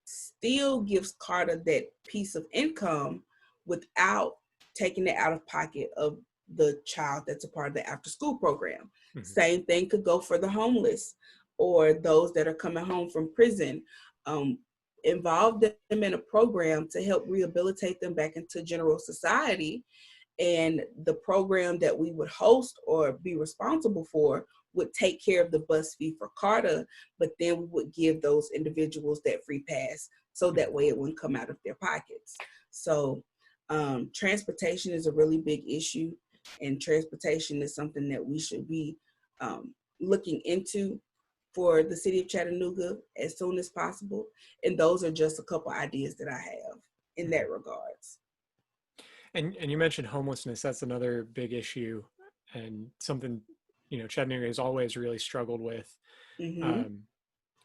B: still gives CARTA that piece of income without taking it out of pocket of the child that's a part of the after school program. Same thing could go for the homeless or those that are coming home from prison. Involve them in a program to help rehabilitate them back into general society, and the program that we would host or be responsible for would take care of the bus fee for CARTA, but then we would give those individuals that free pass, so that way it wouldn't come out of their pockets. So transportation is a really big issue, and transportation is something that we should be looking into for the city of Chattanooga as soon as possible. And those are just a couple ideas that I have in that regards.
A: And you mentioned homelessness. That's another big issue, and something Chattanooga has always really struggled with,
B: Mm-hmm.
A: um,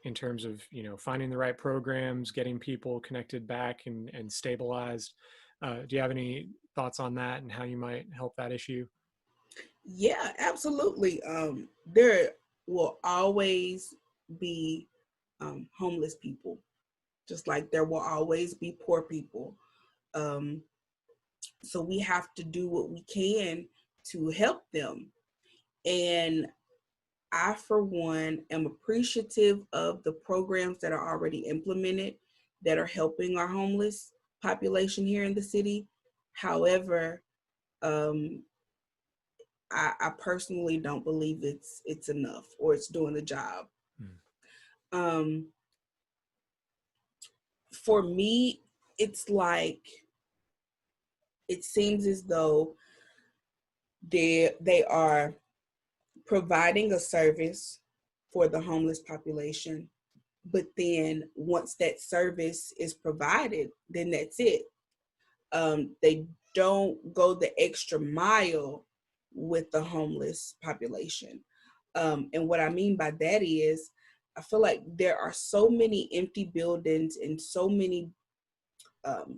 A: in terms of finding the right programs, getting people connected back and stabilized. Do you have any thoughts on that and how you might help that issue?
B: Yeah, absolutely. There will always be homeless people, just like there will always be poor people. Um, so we have to do what we can to help them. And I, for one, am appreciative of the programs that are already implemented that are helping our homeless population here in the city. However, um, I personally don't believe it's enough or it's doing the job. Um, for me, it's like it seems as though they are providing a service for the homeless population, but then once that service is provided, then that's it. They don't go the extra mile with the homeless population. And what I mean by that is, I feel like there are so many empty buildings and so many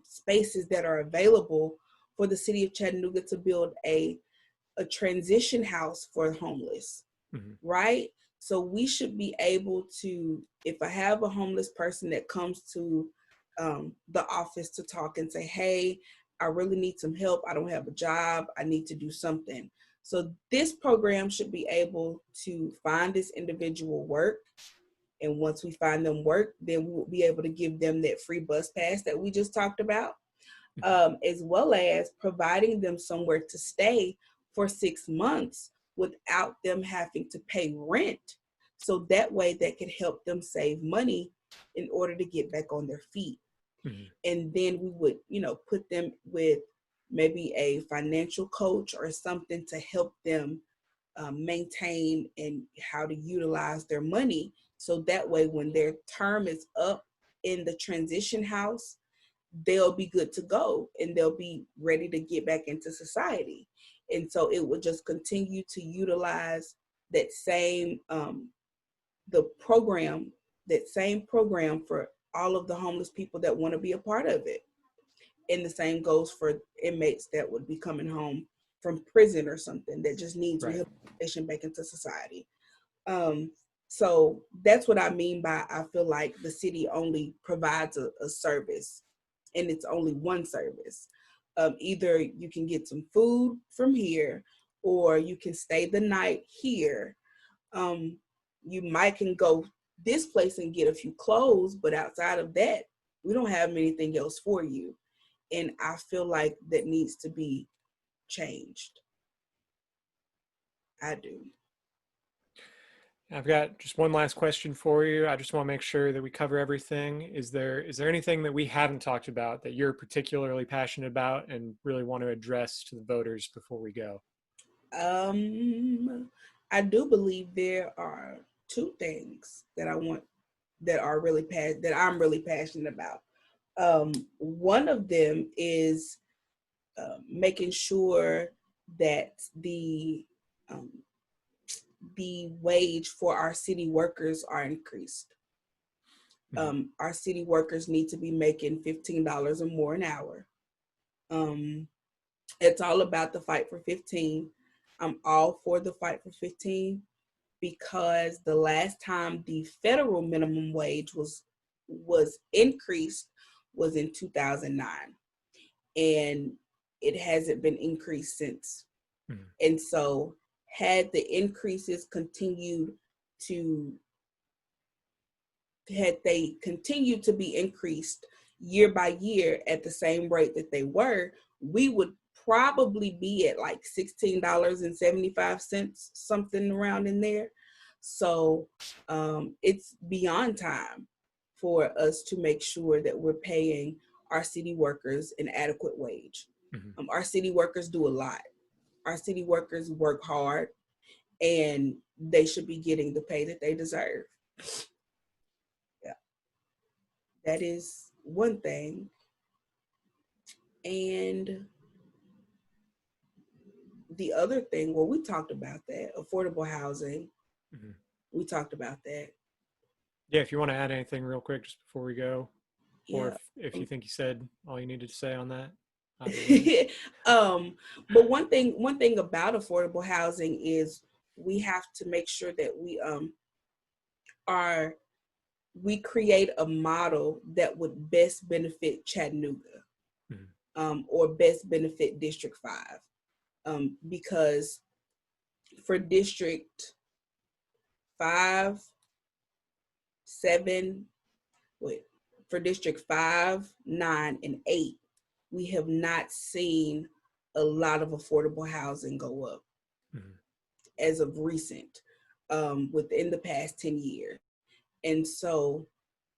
B: spaces that are available for the city of Chattanooga to build a transition house for the homeless,
A: Mm-hmm.
B: right? So we should be able to, if I have a homeless person that comes to the office to talk and say, hey, I really need some help. I don't have a job. I need to do something. So this program should be able to find this individual work. And once we find them work, then we will be able to give them that free bus pass that we just talked about, as well as providing them somewhere to stay for 6 months without them having to pay rent. So that way that could help them save money in order to get back on their feet.
A: Mm-hmm.
B: And then we would, put them with maybe a financial coach or something to help them maintain and how to utilize their money. So that way, when their term is up in the transition house, they'll be good to go and they'll be ready to get back into society. And so it would just continue to utilize that same the program, that same program for all of the homeless people that want to be a part of it. And the same goes for inmates that would be coming home from prison or something that just needs
A: Right.
B: rehabilitation back into society. Um, so that's what I mean by I feel like the city only provides a service, and it's only one service. Either you can get some food from here, or you can stay the night here. Um, you might can go this place and get a few clothes, but outside of that, we don't have anything else for you. And I feel like that needs to be changed. I do.
A: I've got just one last question for you. I just want to make sure that we cover everything. Is there anything that we haven't talked about that you're particularly passionate about and really want to address to the voters before we go?
B: I do believe there are two things that I want that are really that I'm really passionate about. One of them is making sure that um, the wage for our city workers are increased. Our city workers need to be making $15 or more an hour. Um, it's all about the fight for 15. I'm all for the fight for 15 because the last time the federal minimum wage was increased was in 2009, and it hasn't been increased since.
A: Mm-hmm.
B: And so had the increases continued to had they continued to be increased year by year at the same rate that they were, we would probably be at like $16.75, something around in there. So it's beyond time for us to make sure that we're paying our city workers an adequate wage.
A: Mm-hmm.
B: Our city workers do a lot. Our city workers work hard, and they should be getting the pay that they deserve. Yeah, that is one thing. And the other thing, well, we talked about that, affordable housing.
A: Mm-hmm.
B: We talked about that.
A: Yeah, if you want to add anything real quick just before we go, or
B: Yeah.
A: if you think you said all you needed to say on that, either way.
B: But one thing about affordable housing is we have to make sure that are we create a model that would best benefit Chattanooga,
A: Mm-hmm.
B: or best benefit District 5. Because for District 5, 7, wait, for District 5, 9, and 8, we have not seen a lot of affordable housing go up
A: Mm-hmm.
B: as of recent, within the past 10 years. And so,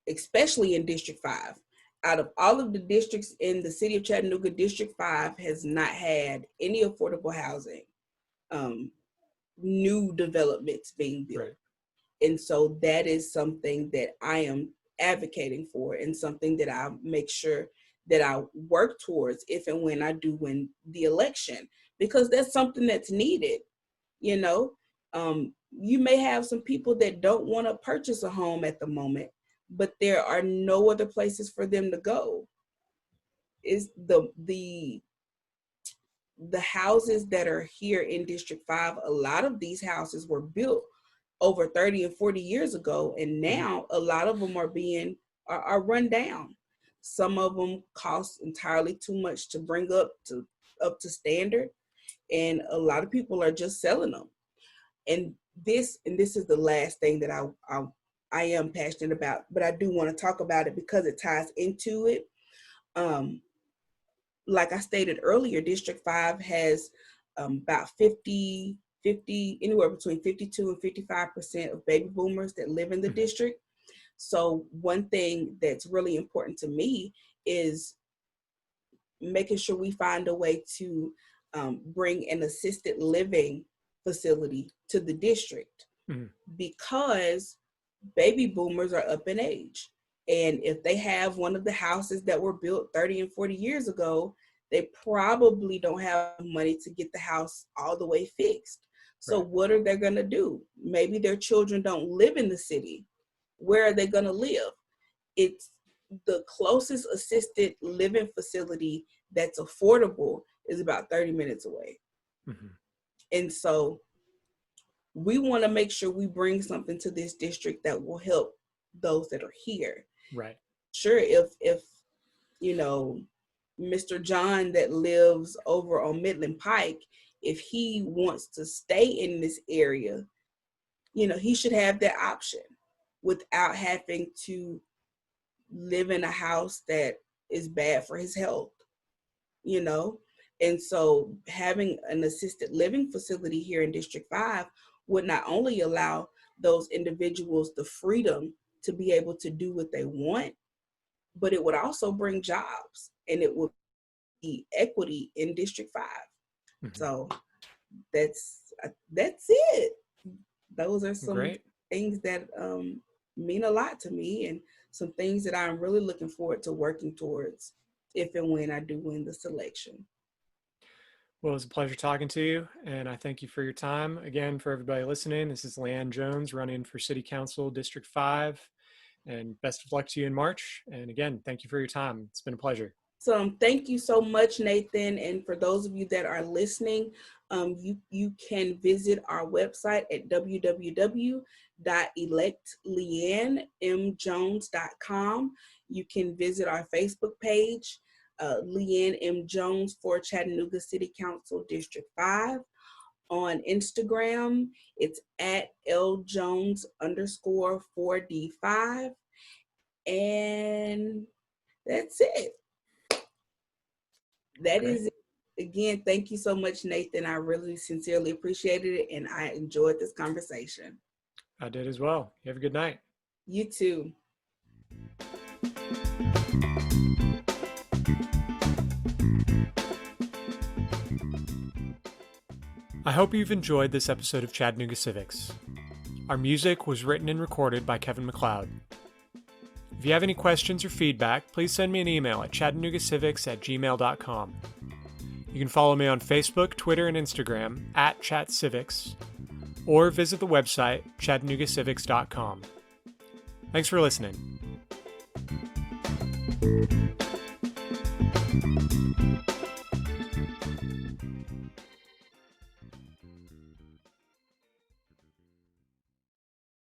B: especially in District 5, out of all of the districts in the city of Chattanooga, District 5 has not had any affordable housing, um, new developments being built.
A: Right.
B: And so that is something that I am advocating for, and something that I make sure that I work towards if and when I do win the election, because that's something that's needed. You know, you may have some people that don't want to purchase a home at the moment, but there are no other places for them to go. Is the houses that are here in District 5, a lot of these houses were built over 30 and 40 years ago, and
A: Mm-hmm.
B: now a lot of them are run down. Some of them cost entirely too much to bring up to standard, and a lot of people are just selling them. And this is the last thing that I am passionate about, but I do want to talk about it because it ties into it. Um, like I stated earlier, District 5 has about 50, anywhere between 52 and 55% of baby boomers that live in the
A: Mm-hmm.
B: district. So one thing that's really important to me is making sure we find a way to bring an assisted living facility to the district,
A: Mm-hmm.
B: because baby boomers are up in age. And if they have one of the houses that were built 30 and 40 years ago, they probably don't have money to get the house all the way fixed. So
A: Right.
B: what are they going to do? Maybe their children don't live in the city. Where are they going to live? It's the closest assisted living facility that's affordable is about 30 minutes away.
A: Mm-hmm.
B: And so we want to make sure we bring something to this district that will help those that are here.
A: Right.
B: Sure, if you know, Mr. John that lives over on Midland Pike, if he wants to stay in this area, you know, he should have that option without having to live in a house that is bad for his health, you know? And so having an assisted living facility here in District 5 would not only allow those individuals the freedom to be able to do what they want, but it would also bring jobs, and it would be equity in District 5. Mm-hmm. So that's it. Those are some
A: Great
B: things that mean a lot to me, and some things that I'm really looking forward to working towards if and when I do win the selection.
A: Well, it was a pleasure talking to you, and I thank you for your time. Again, for everybody listening, this is Leanne Jones running for City Council District 5, and best of luck to you in March. And again, thank you for your time. It's been a pleasure.
B: So thank you so much, Nathan. And for those of you that are listening, you can visit our website at www.electleannemjones.com. You can visit our Facebook page, Leanne M. Jones for Chattanooga City Council District 5. On Instagram, it's at ljones_4D5. And that's it. That Great. Is it. Again, thank you so much, Nathan. I really sincerely appreciated it, and I enjoyed this conversation.
A: I did as well. You have a good night.
B: You too.
A: I hope you've enjoyed this episode of Chattanooga Civics. Our music was written and recorded by Kevin MacLeod. If you have any questions or feedback, please send me an email at chattanoogacivics@gmail.com. You can follow me on Facebook, Twitter, and Instagram at ChatCivics, or visit the website chattanoogacivics.com. Thanks for listening.